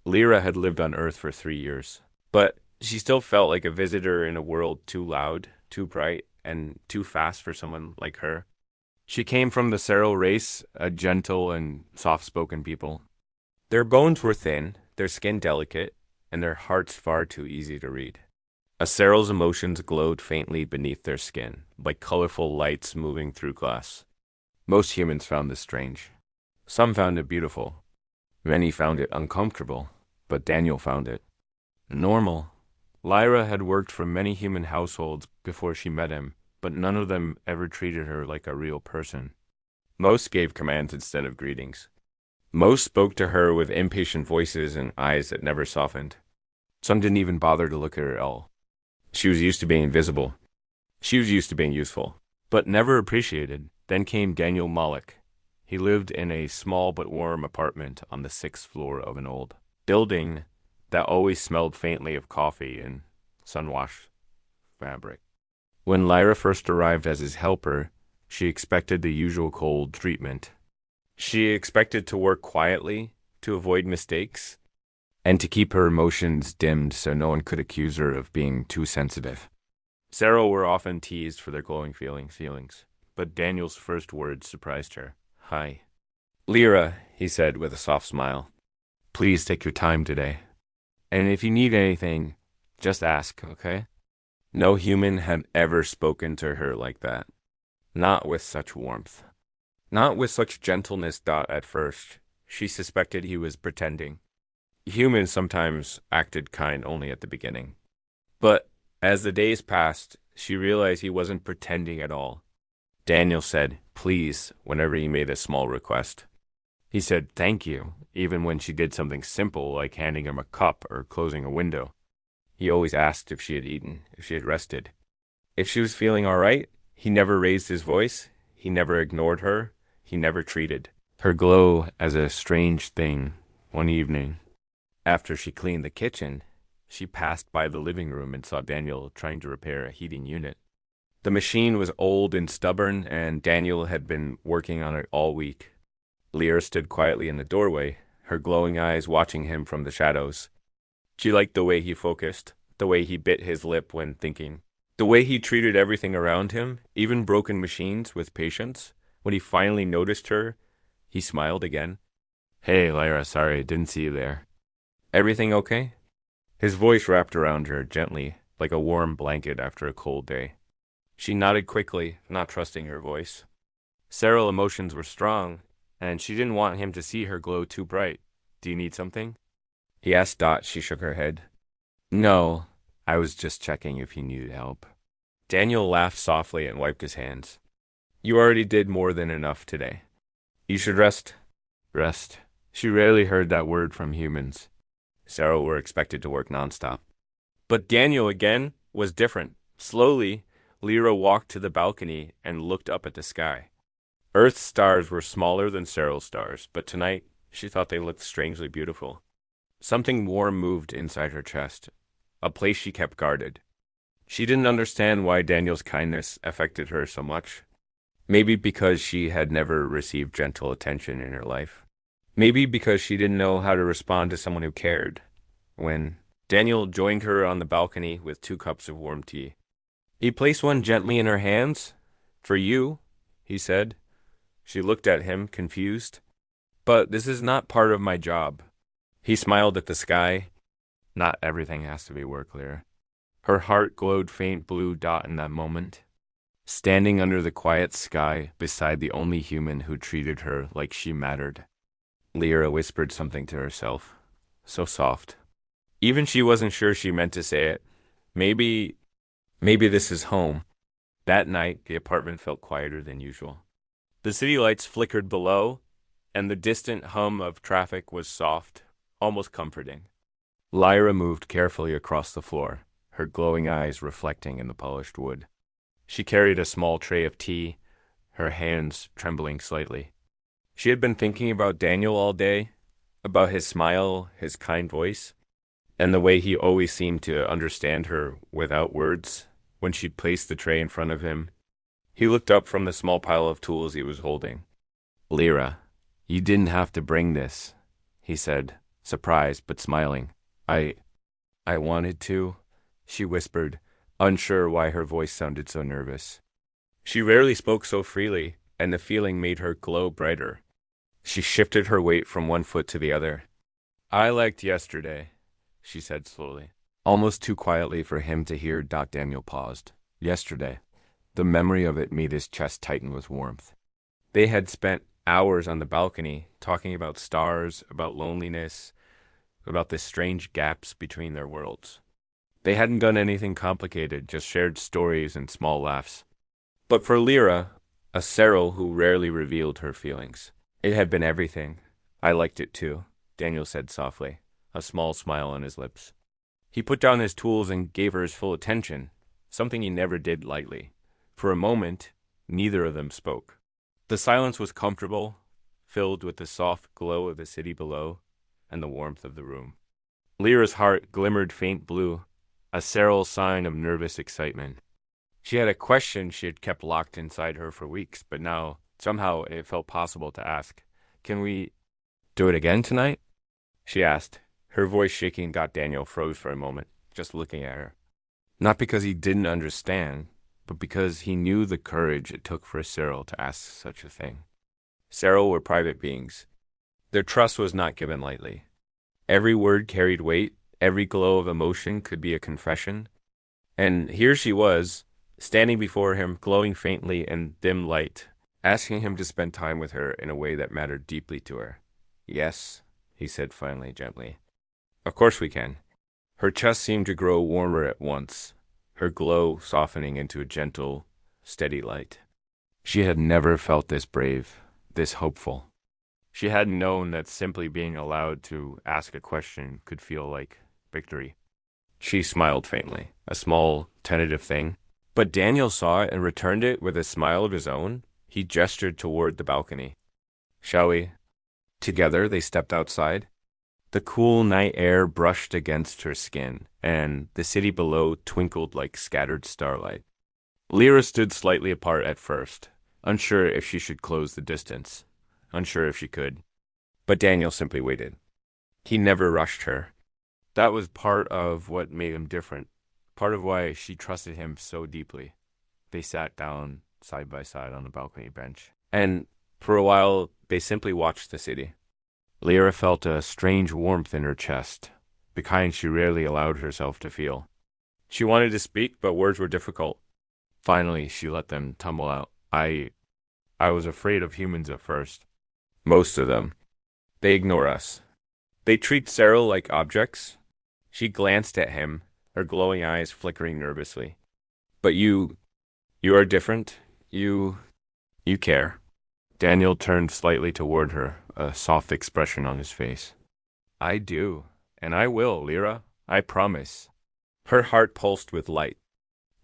Lyra had lived on Earth for 3 years, but she still felt like a visitor in a world too loud, too bright, and too fast for someone like her. She came from the Seral race, a gentle and soft-spoken people. Their bones were thin, their skin delicate, and their hearts far too easy to read. A Seral's emotions glowed faintly beneath their skin, like colorful lights moving through glass. Most humans found this strange. Some found it beautiful. Many found it uncomfortable, but Daniel found it normal. Lyra had worked for many human households before she met him, but none of them ever treated her like a real person. Most gave commands instead of greetings. Most spoke to her with impatient voices and eyes that never softened. Some didn't even bother to look at her at all. She was used to being invisible. She was used to being useful, but never appreciated. Then came Daniel Malik. He lived in a small but warm apartment on the 6th floor of an old building that always smelled faintly of coffee and sun-washed fabric. When Lyra first arrived as his helper, she expected the usual cold treatment. She expected to work quietly, to avoid mistakes, and to keep her emotions dimmed so no one could accuse her of being too sensitive. Sarah were often teased for their glowing feelings, but Daniel's first words surprised her. "Hi." "Lyra," he said with a soft smile. "Please take your time today. And if you need anything, just ask, okay?" No human had ever spoken to her like that. Not with such warmth. Not with such gentleness. At first, she suspected he was pretending. Humans sometimes acted kind only at the beginning. But as the days passed, she realized he wasn't pretending at all. Daniel said, "please," whenever he made a small request. He said, "thank you," even when she did something simple like handing him a cup or closing a window. He always asked if she had eaten, if she had rested. If she was feeling all right, he never raised his voice. He never ignored her. He never treated her glow as a strange thing. One evening, after she cleaned the kitchen, she passed by the living room and saw Daniel trying to repair a heating unit. The machine was old and stubborn, and Daniel had been working on it all week. Lyra stood quietly in the doorway, her glowing eyes watching him from the shadows. She liked the way he focused, the way he bit his lip when thinking, the way he treated everything around him, even broken machines, with patience. When he finally noticed her, he smiled again. "Hey, Lyra, sorry, didn't see you there. Everything okay?" His voice wrapped around her gently, like a warm blanket after a cold day. She nodded quickly, not trusting her voice. Sarah's emotions were strong, and she didn't want him to see her glow too bright. "Do you need something?" he asked. She shook her head. "No, I was just checking if you needed help." Daniel laughed softly and wiped his hands. "You already did more than enough today. You should rest." Rest. She rarely heard that word from humans. Sarah were expected to work nonstop. But Daniel, again, was different. Slowly, Lyra walked to the balcony and looked up at the sky. Earth's stars were smaller than Sarah's stars, but tonight she thought they looked strangely beautiful. Something warm moved inside her chest, a place she kept guarded. She didn't understand why Daniel's kindness affected her so much. Maybe because she had never received gentle attention in her life. Maybe because she didn't know how to respond to someone who cared. When Daniel joined her on the balcony with 2 cups of warm tea, he placed one gently in her hands. "For you," he said. She looked at him, confused. "But this is not part of my job." He smiled at the sky. "Not everything has to be work, Lyra." Her heart glowed faint blue in that moment. Standing under the quiet sky beside the only human who treated her like she mattered. Lyra whispered something to herself, so soft. Even she wasn't sure she meant to say it. Maybe this is home. That night, the apartment felt quieter than usual. The city lights flickered below, and the distant hum of traffic was soft, almost comforting. Lyra moved carefully across the floor, her glowing eyes reflecting in the polished wood. She carried a small tray of tea, her hands trembling slightly. She had been thinking about Daniel all day, about his smile, his kind voice, and the way he always seemed to understand her without words. When she placed the tray in front of him, he looked up from the small pile of tools he was holding. "Lyra, you didn't have to bring this," he said, surprised but smiling. I I wanted to, she whispered, unsure why her voice sounded so nervous. She rarely spoke so freely, and the feeling made her glow brighter. She shifted her weight from one foot to the other. I liked yesterday, she said slowly, almost too quietly for him to hear. Daniel paused. Yesterday. The memory of it made his chest tighten with warmth. They had spent hours on the balcony talking about stars, about loneliness, about the strange gaps between their worlds. They hadn't done anything complicated, just shared stories and small laughs. But for Lyra, a Cyril who rarely revealed her feelings, it had been everything. I liked it too, Daniel said softly, a small smile on his lips. He put down his tools and gave her his full attention, something he never did lightly. For a moment, neither of them spoke. The silence was comfortable, filled with the soft glow of the city below and the warmth of the room. Lyra's heart glimmered faint blue, a sterile sign of nervous excitement. She had a question she had kept locked inside her for weeks, but now, somehow, it felt possible to ask. Can we do it again tonight? She asked. Her voice shaking. Daniel froze for a moment, just looking at her. Not because he didn't understand, but because he knew the courage it took for a Cyril to ask such a thing. Cyril were private beings. Their trust was not given lightly. Every word carried weight, every glow of emotion could be a confession. And here she was, standing before him, glowing faintly in dim light, asking him to spend time with her in a way that mattered deeply to her. Yes, he said finally, gently. Of course we can. Her chest seemed to grow warmer at once, her glow softening into a gentle, steady light. She had never felt this brave, this hopeful. She hadn't known that simply being allowed to ask a question could feel like victory. She smiled faintly, a small, tentative thing. But Daniel saw it and returned it with a smile of his own. He gestured toward the balcony. Shall we? Together they stepped outside. The cool night air brushed against her skin, and the city below twinkled like scattered starlight. Lyra stood slightly apart at first, unsure if she should close the distance, unsure if she could. But Daniel simply waited. He never rushed her. That was part of what made him different, part of why she trusted him so deeply. They sat down side by side on the balcony bench, and for a while they simply watched the city. Lyra felt a strange warmth in her chest, the kind she rarely allowed herself to feel. She wanted to speak, but words were difficult. Finally, she let them tumble out. I was afraid of humans at first. Most of them. They ignore us. They treat Cyril like objects. She glanced at him, her glowing eyes flickering nervously. But you are different. You care. Daniel turned slightly toward her, a soft expression on his face. I do, and I will, Lyra. I promise. Her heart pulsed with light.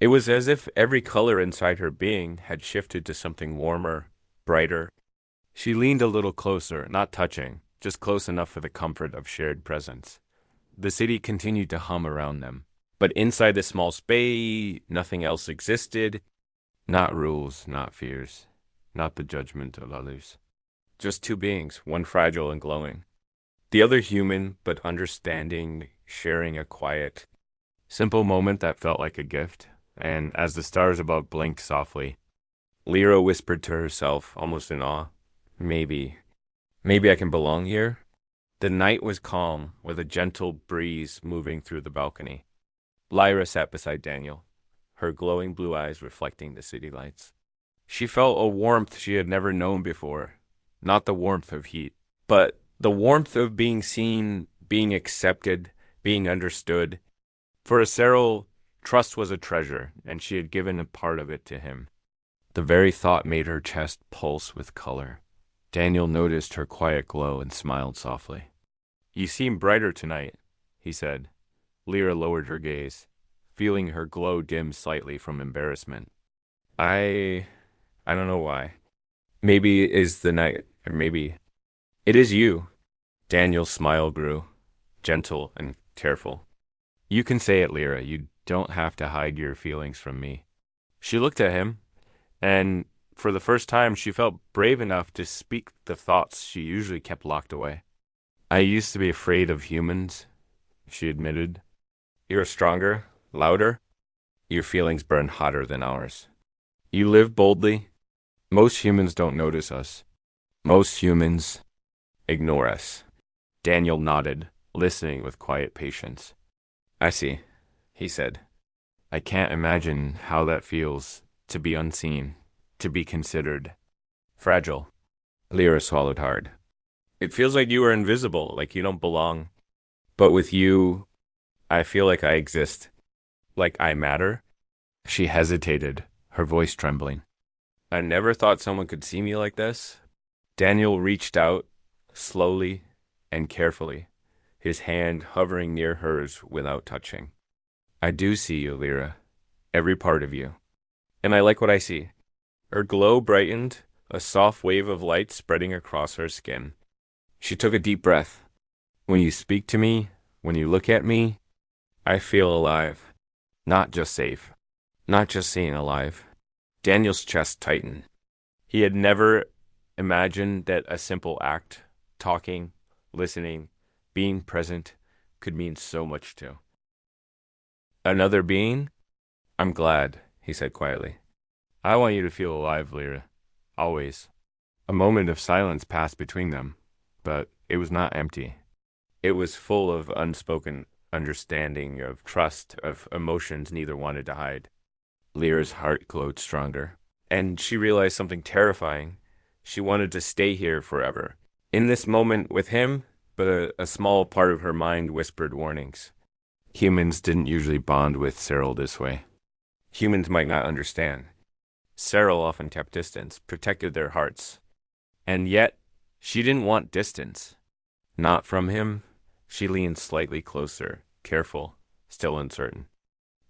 It was as if every color inside her being had shifted to something warmer, brighter. She leaned a little closer, not touching, just close enough for the comfort of shared presence. The city continued to hum around them. But inside the small space, nothing else existed. Not rules, not fears, not the judgment of others. Just two beings, one fragile and glowing. The other human, but understanding, sharing a quiet, simple moment that felt like a gift. And as the stars above blinked softly, Lyra whispered to herself, almost in awe, Maybe I can belong here? The night was calm, with a gentle breeze moving through the balcony. Lyra sat beside Daniel, her glowing blue eyes reflecting the city lights. She felt a warmth she had never known before, not the warmth of heat, but the warmth of being seen, being accepted, being understood. For Cyril, trust was a treasure, and she had given a part of it to him. The very thought made her chest pulse with color. Daniel noticed her quiet glow and smiled softly. You seem brighter tonight, he said. Lyra lowered her gaze, feeling her glow dim slightly from embarrassment. I don't know why. Maybe it is the night, or maybe it is you. Daniel's smile grew, gentle and careful. You can say it, Lyra. You don't have to hide your feelings from me. She looked at him, and for the first time she felt brave enough to speak the thoughts she usually kept locked away. I used to be afraid of humans, she admitted. You're stronger, louder. Your feelings burn hotter than ours. You live boldly. Most humans don't notice us. Most humans ignore us. Daniel nodded, listening with quiet patience. I see, he said. I can't imagine how that feels to be unseen, to be considered fragile. Lyra swallowed hard. It feels like you are invisible, like you don't belong. But with you, I feel like I exist, like I matter. She hesitated, her voice trembling. I never thought someone could see me like this. Daniel reached out, slowly and carefully, his hand hovering near hers without touching. I do see you, Lyra, every part of you. And I like what I see. Her glow brightened, a soft wave of light spreading across her skin. She took a deep breath. When you speak to me, when you look at me, I feel alive. Not just safe. Not just seeing alive. Daniel's chest tightened. He had never imagined that a simple act, talking, listening, being present, could mean so much to another being. I'm glad, he said quietly. I want you to feel alive, Lyra. Always. A moment of silence passed between them, but it was not empty. It was full of unspoken understanding, of trust, of emotions neither wanted to hide. Lyra's heart glowed stronger, and she realized something terrifying. She wanted to stay here forever. In this moment with him, but a small part of her mind whispered warnings. Humans didn't usually bond with Cyril this way. Humans might not understand. Cyril often kept distance, protected their hearts. And yet, she didn't want distance. Not from him. She leaned slightly closer, careful, still uncertain.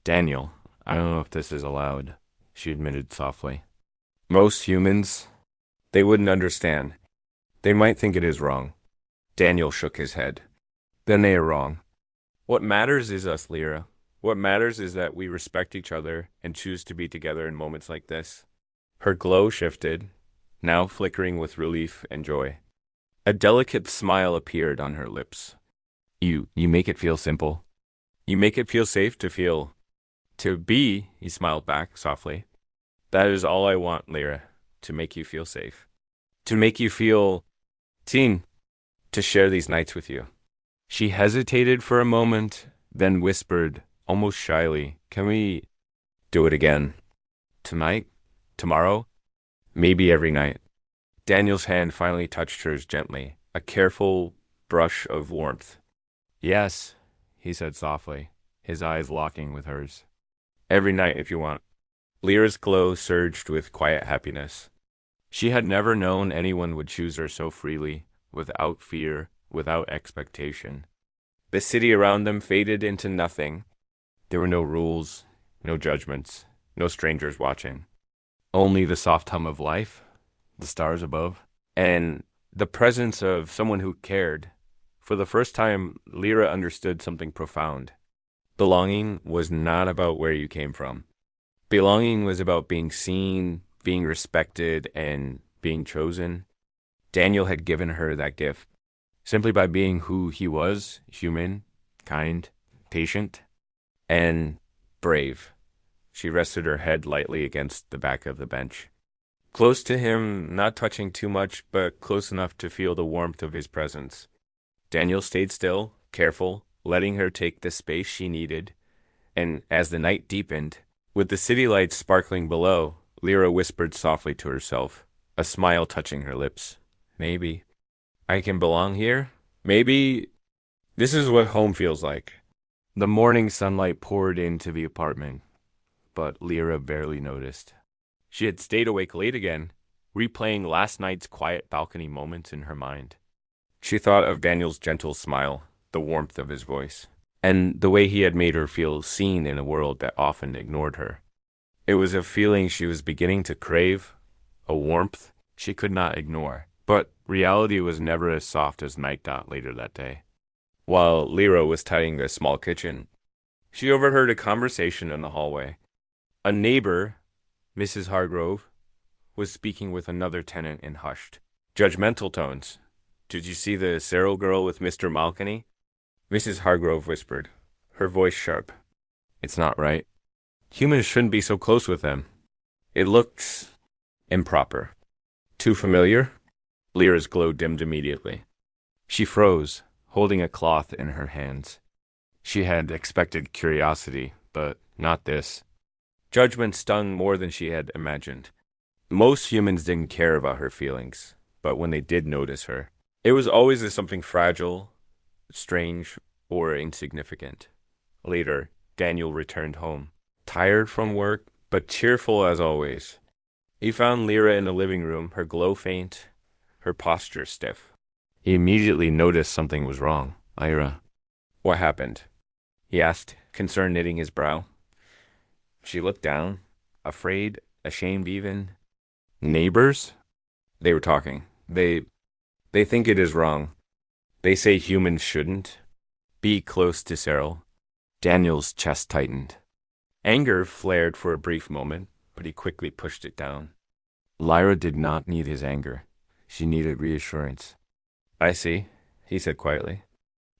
Daniel, I don't know if this is allowed, she admitted softly. Most humans, they wouldn't understand. They might think it is wrong. Daniel shook his head. Then they are wrong. What matters is us, Lyra. What matters is that we respect each other and choose to be together in moments like this. Her glow shifted, now flickering with relief and joy. A delicate smile appeared on her lips. You make it feel simple. You make it feel safe to feel. To be, he smiled back softly. That is all I want, Lyra, to make you feel safe. To make you feel seen, to share these nights with you. She hesitated for a moment, then whispered, almost shyly, can we do it again? Tonight? Tomorrow? Maybe every night. Daniel's hand finally touched hers gently, a careful brush of warmth. Yes, he said softly, his eyes locking with hers. Every night if you want. Lyra's glow surged with quiet happiness. She had never known anyone would choose her so freely, without fear, without expectation. The city around them faded into nothing. There were no rules, no judgments, no strangers watching. Only the soft hum of life, the stars above, and the presence of someone who cared. For the first time, Lyra understood something profound. Belonging was not about where you came from. Belonging was about being seen, being respected, and being chosen. Daniel had given her that gift, simply by being who he was, human, kind, patient, and brave. She rested her head lightly against the back of the bench. Close to him, not touching too much, but close enough to feel the warmth of his presence. Daniel stayed still, careful, letting her take the space she needed. And as the night deepened, with the city lights sparkling below, Lyra whispered softly to herself, a smile touching her lips. Maybe I can belong here? Maybe this is what home feels like. The morning sunlight poured into the apartment, but Lyra barely noticed. She had stayed awake late again, replaying last night's quiet balcony moments in her mind. She thought of Daniel's gentle smile, the warmth of his voice, and the way he had made her feel seen in a world that often ignored her. It was a feeling she was beginning to crave, a warmth she could not ignore. But reality was never as soft as night got later that day. While Lyra was tidying a small kitchen, she overheard a conversation in the hallway. A neighbor, Mrs. Hargrove, was speaking with another tenant in hushed, judgmental tones. Did you see the Cyril girl with Mr. Malkany? Mrs. Hargrove whispered, her voice sharp. It's not right. Humans shouldn't be so close with them. It looks improper. Too familiar? Lyra's glow dimmed immediately. She froze, holding a cloth in her hands. She had expected curiosity, but not this. Judgment stung more than she had imagined. Most humans didn't care about her feelings, but when they did notice her, it was always as something fragile, strange, or insignificant. Later, Daniel returned home, tired from work, but cheerful as always. He found Lyra in the living room, her glow faint, her posture stiff. He immediately noticed something was wrong. Lyra, what happened? He asked, concern knitting his brow. She looked down, afraid, ashamed even. Neighbors? They were talking. They think it is wrong. They say humans shouldn't be close to Cyril. Daniel's chest tightened. Anger flared for a brief moment, but he quickly pushed it down. Lyra did not need his anger. She needed reassurance. I see, he said quietly.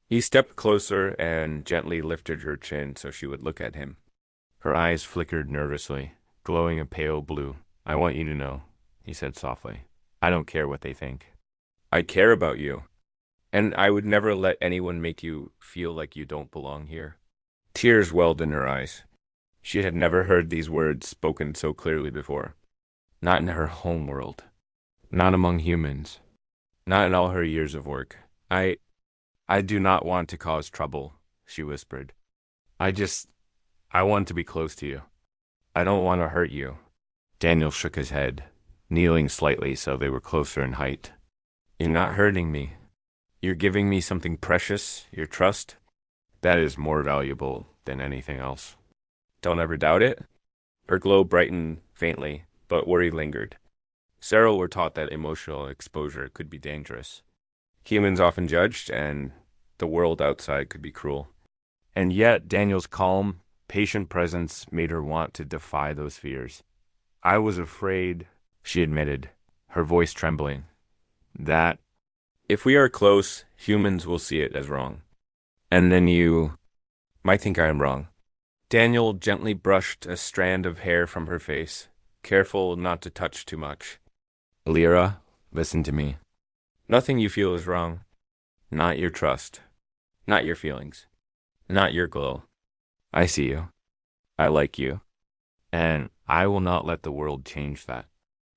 He stepped closer and gently lifted her chin so she would look at him. Her eyes flickered nervously, glowing a pale blue. I want you to know, he said softly. I don't care what they think. I care about you. And I would never let anyone make you feel like you don't belong here. Tears welled in her eyes. She had never heard these words spoken so clearly before. Not in her home world. Not among humans. Not in all her years of work. I do not want to cause trouble, she whispered. I want to be close to you. I don't want to hurt you. Daniel shook his head, kneeling slightly so they were closer in height. You're not hurting me. You're giving me something precious, your trust. That is more valuable than anything else. Don't ever doubt it? Her glow brightened faintly, but worry lingered. Cyril were taught that emotional exposure could be dangerous. Humans often judged, and the world outside could be cruel. And yet, Daniel's calm, patient presence made her want to defy those fears. I was afraid, she admitted, her voice trembling, that if we are close, humans will see it as wrong. And then you might think I am wrong. Daniel gently brushed a strand of hair from her face, careful not to touch too much. Lyra, listen to me. Nothing you feel is wrong. Not your trust. Not your feelings. Not your glow. I see you. I like you. And I will not let the world change that.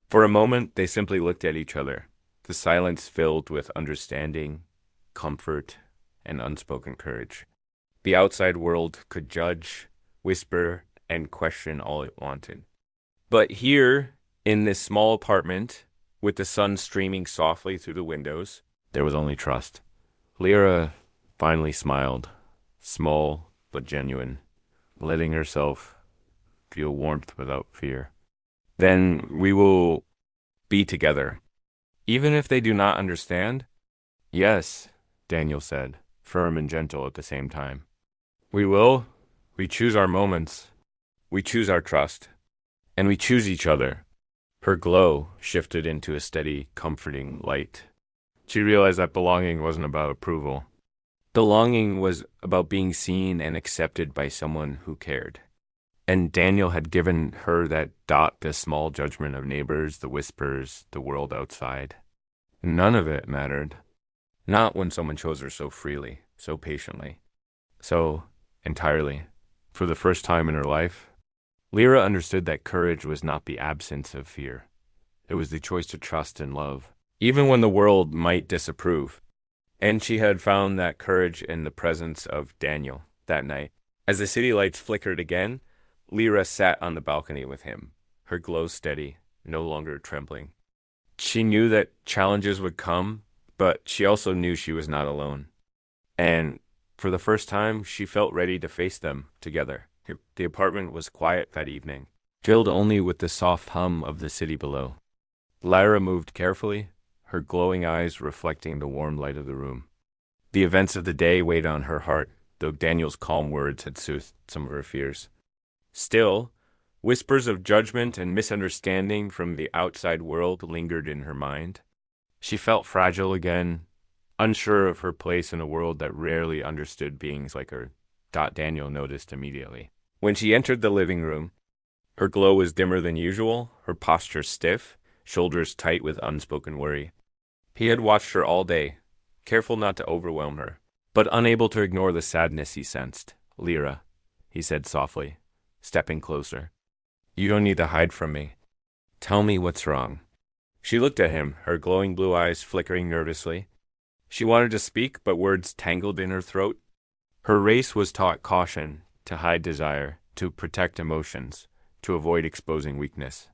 For a moment, they simply looked at each other, the silence filled with understanding, comfort, and unspoken courage. The outside world could judge, whisper, and question all it wanted. But here, in this small apartment, with the sun streaming softly through the windows, there was only trust. Lyra finally smiled, small but genuine, letting herself feel warmth without fear. Then we will be together. Even if they do not understand? Yes, Daniel said, firm and gentle at the same time. We will. We choose our moments. We choose our trust. And we choose each other. Her glow shifted into a steady, comforting light. She realized that belonging wasn't about approval. Belonging was about being seen and accepted by someone who cared. And Daniel had given her that the small judgment of neighbors, the whispers, the world outside. None of it mattered. Not when someone chose her so freely, so patiently, so entirely. For the first time in her life, Lyra understood that courage was not the absence of fear. It was the choice to trust and love, even when the world might disapprove. And she had found that courage in the presence of Daniel that night. As the city lights flickered again, Lyra sat on the balcony with him, her glow steady, no longer trembling. She knew that challenges would come, but she also knew she was not alone. And for the first time, she felt ready to face them together. The apartment was quiet that evening, filled only with the soft hum of the city below. Lyra moved carefully, her glowing eyes reflecting the warm light of the room. The events of the day weighed on her heart, though Daniel's calm words had soothed some of her fears. Still, whispers of judgment and misunderstanding from the outside world lingered in her mind. She felt fragile again, unsure of her place in a world that rarely understood beings like her. Daniel noticed immediately. When she entered the living room, her glow was dimmer than usual, her posture stiff, shoulders tight with unspoken worry. He had watched her all day, careful not to overwhelm her, but unable to ignore the sadness he sensed. Lyra, he said softly, stepping closer. You don't need to hide from me. Tell me what's wrong. She looked at him, her glowing blue eyes flickering nervously. She wanted to speak, but words tangled in her throat. Her race was taught caution, to hide desire, to protect emotions, to avoid exposing weakness.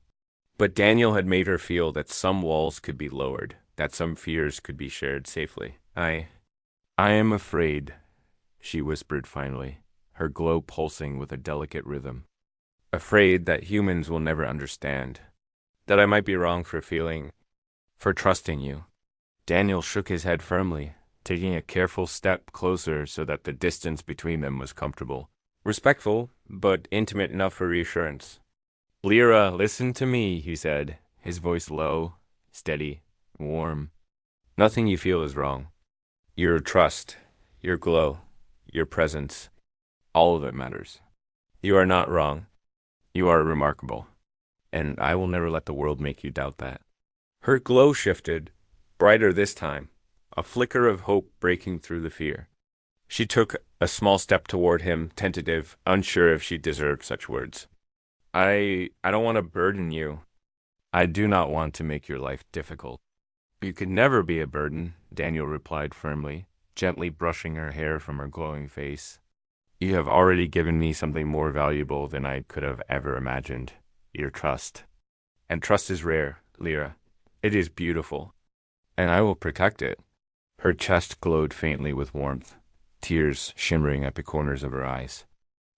But Daniel had made her feel that some walls could be lowered, that some fears could be shared safely. I am afraid, she whispered finally, her glow pulsing with a delicate rhythm. Afraid that humans will never understand. That I might be wrong for trusting you. Daniel shook his head firmly, taking a careful step closer so that the distance between them was comfortable. Respectful, but intimate enough for reassurance. Lyra, listen to me, he said, his voice low, steady, warm. Nothing you feel is wrong. Your trust, your glow, your presence, all of it matters. You are not wrong. You are remarkable. And I will never let the world make you doubt that. Her glow shifted, brighter this time, a flicker of hope breaking through the fear. She took a small step toward him, tentative, unsure if she deserved such words. I don't want to burden you. I do not want to make your life difficult. You could never be a burden, Daniel replied firmly, gently brushing her hair from her glowing face. You have already given me something more valuable than I could have ever imagined. Your trust. And trust is rare, Lyra. It is beautiful. And I will protect it. Her chest glowed faintly with warmth, tears shimmering at the corners of her eyes.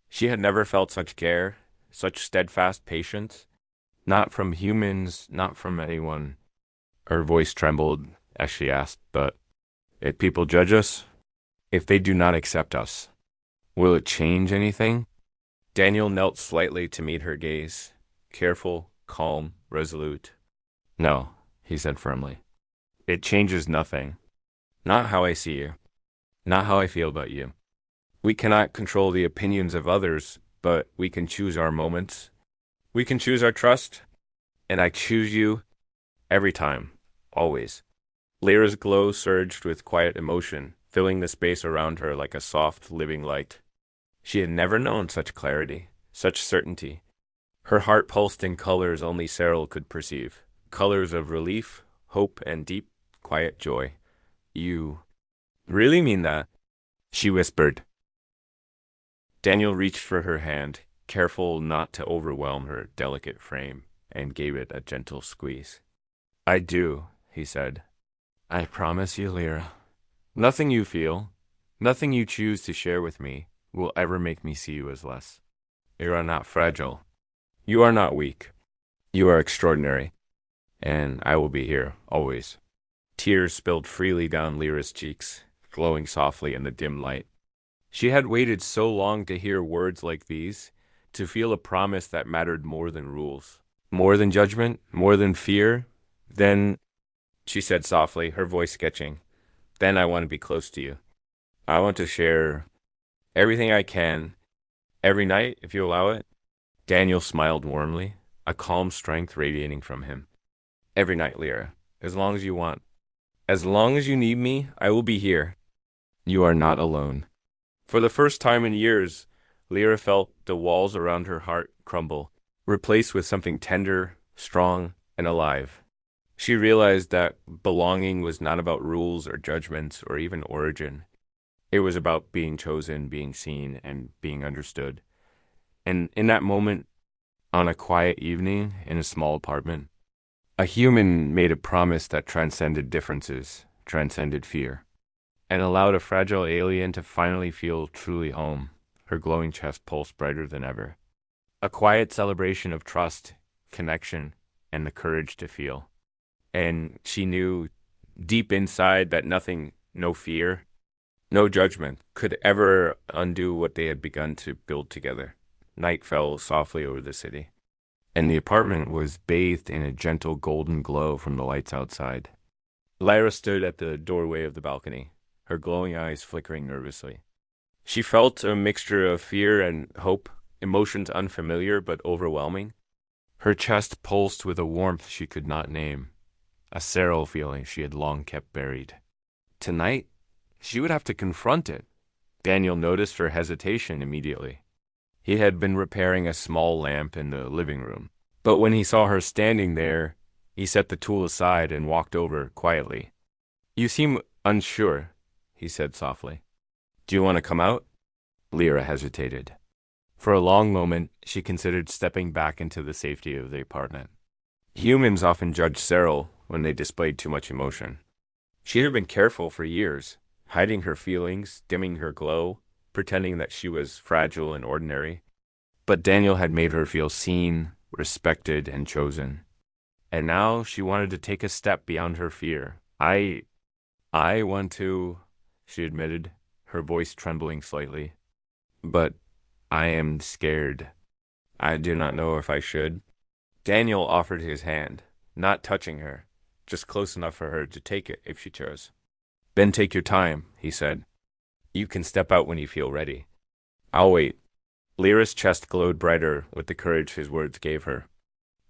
She had never felt such care, such steadfast patience. Not from humans, not from anyone. Her voice trembled as she asked, but if people judge us, if they do not accept us, will it change anything? Daniel knelt slightly to meet her gaze, careful, calm, resolute. No, he said firmly. It changes nothing. Not how I see you. Not how I feel about you. We cannot control the opinions of others, but we can choose our moments. We can choose our trust, and I choose you every time, always. Lyra's glow surged with quiet emotion, filling the space around her like a soft, living light. She had never known such clarity, such certainty. Her heart pulsed in colors only Cyril could perceive, colors of relief, hope, and deep, quiet joy. You really mean that? She whispered. Daniel reached for her hand, careful not to overwhelm her delicate frame, and gave it a gentle squeeze. I do, he said. I promise you, Lyra. Nothing you feel, nothing you choose to share with me, will ever make me see you as less. You are not fragile. You are not weak. You are extraordinary. And I will be here, always. Tears spilled freely down Lyra's cheeks, glowing softly in the dim light. She had waited so long to hear words like these, to feel a promise that mattered more than rules, more than judgment, more than fear. Then, she said softly, her voice sketching, then I want to be close to you. I want to share everything I can, every night, if you allow it. Daniel smiled warmly, a calm strength radiating from him. Every night, Lyra, as long as you want. As long as you need me, I will be here. You are not alone. For the first time in years, Lyra felt the walls around her heart crumble, replaced with something tender, strong, and alive. She realized that belonging was not about rules or judgments or even origin. It was about being chosen, being seen, and being understood. And in that moment, on a quiet evening in a small apartment, a human made a promise that transcended differences, transcended fear, and allowed a fragile alien to finally feel truly home, her glowing chest pulsed brighter than ever. A quiet celebration of trust, connection, and the courage to feel. And she knew deep inside that nothing, no fear, no judgment, could ever undo what they had begun to build together. Night fell softly over the city, and the apartment was bathed in a gentle golden glow from the lights outside. Lyra stood at the doorway of the balcony, her glowing eyes flickering nervously. She felt a mixture of fear and hope, emotions unfamiliar but overwhelming. Her chest pulsed with a warmth she could not name, a sterile feeling she had long kept buried. Tonight, she would have to confront it. Daniel noticed her hesitation immediately. He had been repairing a small lamp in the living room, but when he saw her standing there, he set the tool aside and walked over quietly. "You seem unsure," he said softly. "Do you want to come out?" Lyra hesitated. For a long moment, she considered stepping back into the safety of the apartment. Humans often judge Cyril when they displayed too much emotion. She had been careful for years, hiding her feelings, dimming her glow, pretending that she was fragile and ordinary. But Daniel had made her feel seen, respected, and chosen. And now she wanted to take a step beyond her fear. I want to, she admitted, her voice trembling slightly. But I am scared. I do not know if I should. Daniel offered his hand, not touching her, just close enough for her to take it if she chose. "Then take your time," he said. "You can step out when you feel ready. I'll wait." Lyra's chest glowed brighter with the courage his words gave her.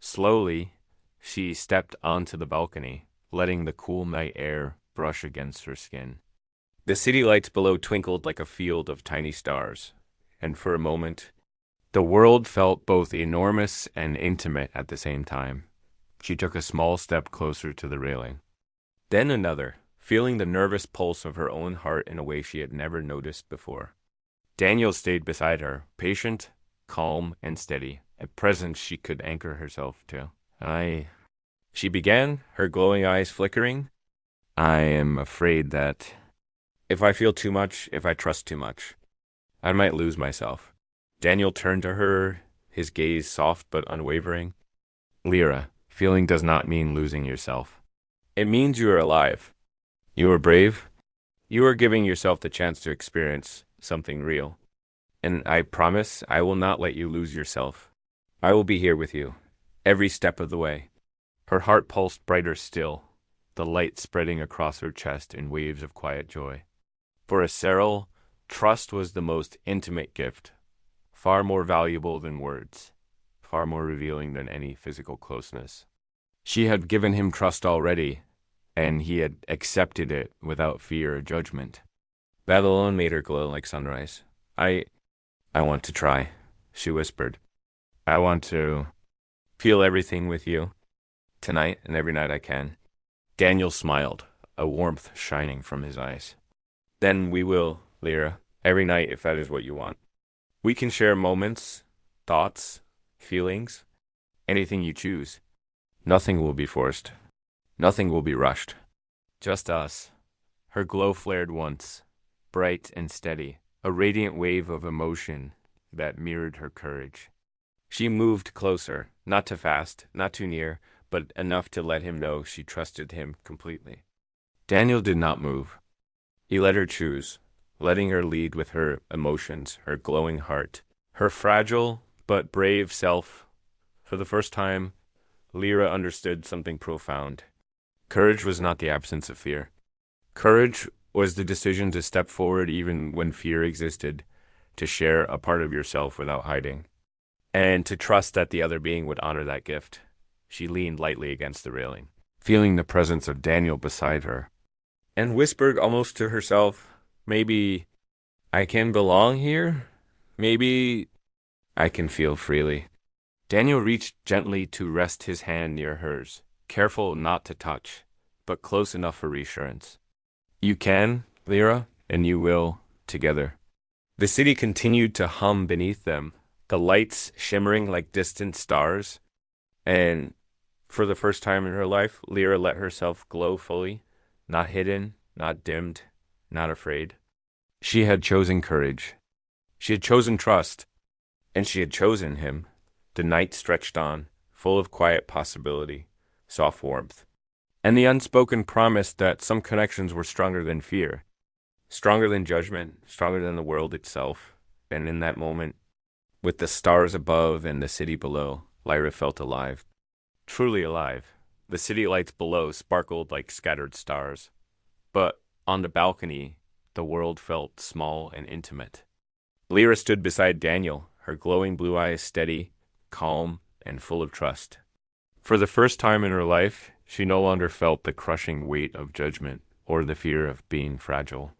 Slowly, she stepped onto the balcony, letting the cool night air brush against her skin. The city lights below twinkled like a field of tiny stars, and for a moment, the world felt both enormous and intimate at the same time. She took a small step closer to the railing. Then another, feeling the nervous pulse of her own heart in a way she had never noticed before. Daniel stayed beside her, patient, calm, and steady, a presence she could anchor herself to. She began, her glowing eyes flickering. "I am afraid that if I feel too much, if I trust too much, I might lose myself." Daniel turned to her, his gaze soft but unwavering. "Lyra, feeling does not mean losing yourself. It means you are alive. You are brave. You are giving yourself the chance to experience something real. And I promise I will not let you lose yourself. I will be here with you, every step of the way." Her heart pulsed brighter still, the light spreading across her chest in waves of quiet joy. For a Cyril, trust was the most intimate gift, far more valuable than words, far more revealing than any physical closeness. She had given him trust already, and he had accepted it without fear or judgment. That alone made her glow like sunrise. I want to try," she whispered. "I want to feel everything with you, tonight and every night I can." Daniel smiled, a warmth shining from his eyes. "Then we will, Lyra, every night if that is what you want. We can share moments, thoughts, feelings, anything you choose. Nothing will be forced. Nothing will be rushed. Just us." Her glow flared once, bright and steady, a radiant wave of emotion that mirrored her courage. She moved closer, not too fast, not too near, but enough to let him know she trusted him completely. Daniel did not move. He let her choose, letting her lead with her emotions, her glowing heart, her fragile but brave self. For the first time, Lyra understood something profound. Courage was not the absence of fear. Courage was the decision to step forward even when fear existed, to share a part of yourself without hiding, and to trust that the other being would honor that gift. She leaned lightly against the railing, feeling the presence of Daniel beside her, and whispered almost to herself, "Maybe I can belong here? Maybe I can feel freely." Daniel reached gently to rest his hand near hers, careful not to touch, but close enough for reassurance. "You can, Lyra, and you will, together." The city continued to hum beneath them, the lights shimmering like distant stars, and for the first time in her life, Lyra let herself glow fully, not hidden, not dimmed, not afraid. She had chosen courage. She had chosen trust, and she had chosen him. The night stretched on, full of quiet possibility, soft warmth, and the unspoken promise that some connections were stronger than fear, stronger than judgment, stronger than the world itself. And in that moment, with the stars above and the city below, Lyra felt alive, truly alive. The city lights below sparkled like scattered stars. But on the balcony, the world felt small and intimate. Lyra stood beside Daniel, her glowing blue eyes steady, calm, and full of trust. For the first time in her life, she no longer felt the crushing weight of judgment or the fear of being fragile.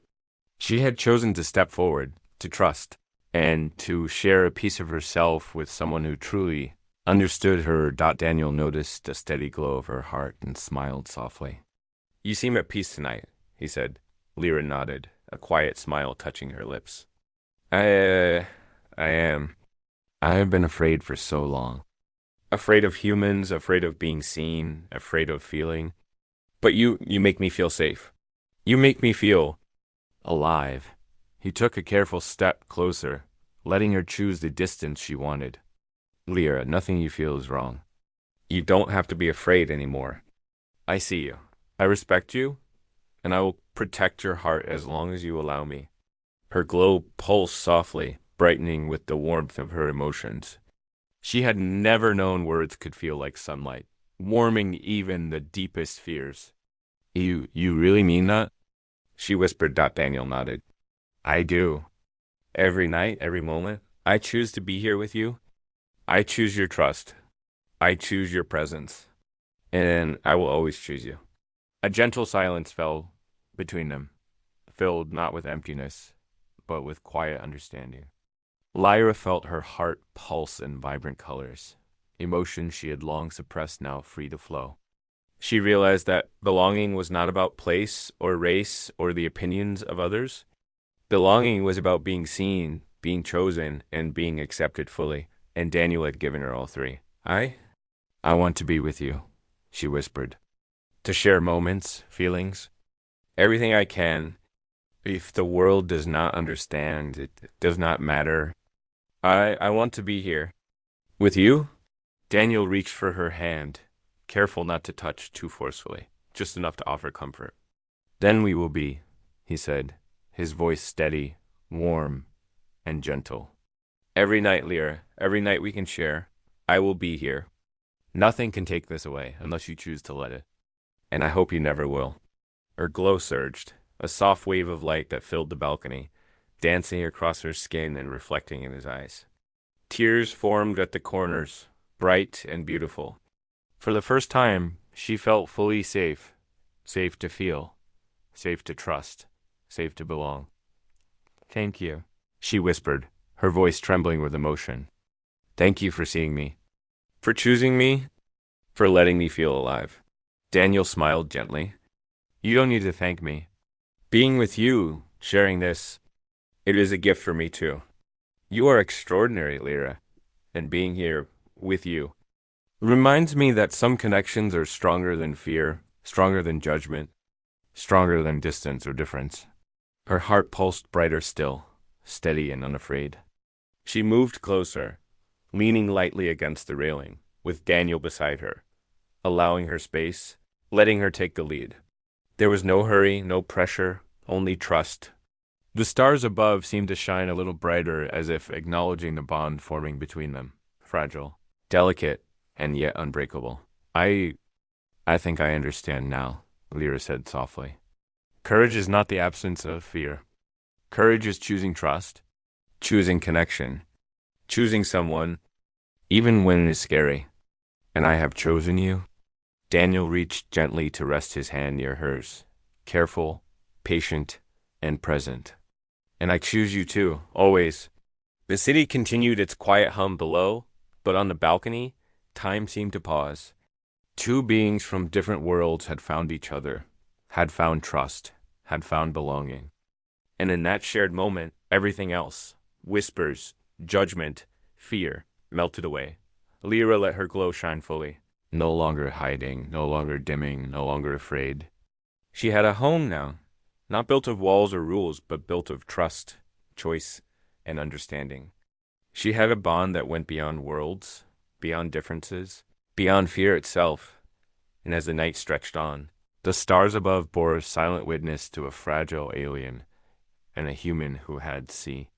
She had chosen to step forward, to trust, and to share a piece of herself with someone who truly understood her. Daniel noticed the steady glow of her heart and smiled softly. "You seem at peace tonight," he said. Lyra nodded, a quiet smile touching her lips. I am. I have been afraid for so long. Afraid of humans, afraid of being seen, afraid of feeling. But you make me feel safe. You make me feel alive." He took a careful step closer, letting her choose the distance she wanted. "Lyra, nothing you feel is wrong. You don't have to be afraid anymore. I see you. I respect you, and I will protect your heart as long as you allow me." Her glow pulsed softly, brightening with the warmth of her emotions. She had never known words could feel like sunlight, warming even the deepest fears. You really mean that?" she whispered. Daniel nodded. "I do. Every night, every moment, I choose to be here with you. I choose your trust. I choose your presence. And I will always choose you." A gentle silence fell between them, filled not with emptiness, but with quiet understanding. Lyra felt her heart pulse in vibrant colors, emotions she had long suppressed now free to flow. She realized that belonging was not about place or race or the opinions of others. Belonging was about being seen, being chosen, and being accepted fully, and Daniel had given her all three. I want to be with you," she whispered, "to share moments, feelings, everything I can. If the world does not understand, it does not matter. I want to be here. With you?" Daniel reached for her hand, careful not to touch too forcefully, just enough to offer comfort. "Then we will be," he said, his voice steady, warm, and gentle. "Every night, Lyra, every night we can share. I will be here. Nothing can take this away unless you choose to let it. And I hope you never will." Her glow surged, a soft wave of light that filled the balcony, dancing across her skin and reflecting in his eyes. Tears formed at the corners, bright and beautiful. For the first time, she felt fully safe, safe to feel, safe to trust, safe to belong. "Thank you," she whispered, her voice trembling with emotion. "Thank you for seeing me, for choosing me, for letting me feel alive." Daniel smiled gently. "You don't need to thank me. Being with you, sharing this, it is a gift for me too. You are extraordinary, Lyra, and being here with you reminds me that some connections are stronger than fear, stronger than judgment, stronger than distance or difference." Her heart pulsed brighter still, steady and unafraid. She moved closer, leaning lightly against the railing, with Daniel beside her, allowing her space, letting her take the lead. There was no hurry, no pressure, only trust. The stars above seemed to shine a little brighter, as if acknowledging the bond forming between them, fragile, delicate, and yet unbreakable. I think I understand now," Lyra said softly. "Courage is not the absence of fear. Courage is choosing trust, choosing connection, choosing someone, even when it's scary. And I have chosen you." Daniel reached gently to rest his hand near hers, careful, patient, and present. "And I choose you too, always." The city continued its quiet hum below, but on the balcony, time seemed to pause. Two beings from different worlds had found each other, had found trust, had found belonging. And in that shared moment, everything else, whispers, judgment, fear, melted away. Lyra let her glow shine fully. No longer hiding, no longer dimming, no longer afraid. She had a home now, not built of walls or rules, but built of trust, choice, and understanding. She had a bond that went beyond worlds, beyond differences, beyond fear itself. And as the night stretched on, the stars above bore silent witness to a fragile alien and a human who had see.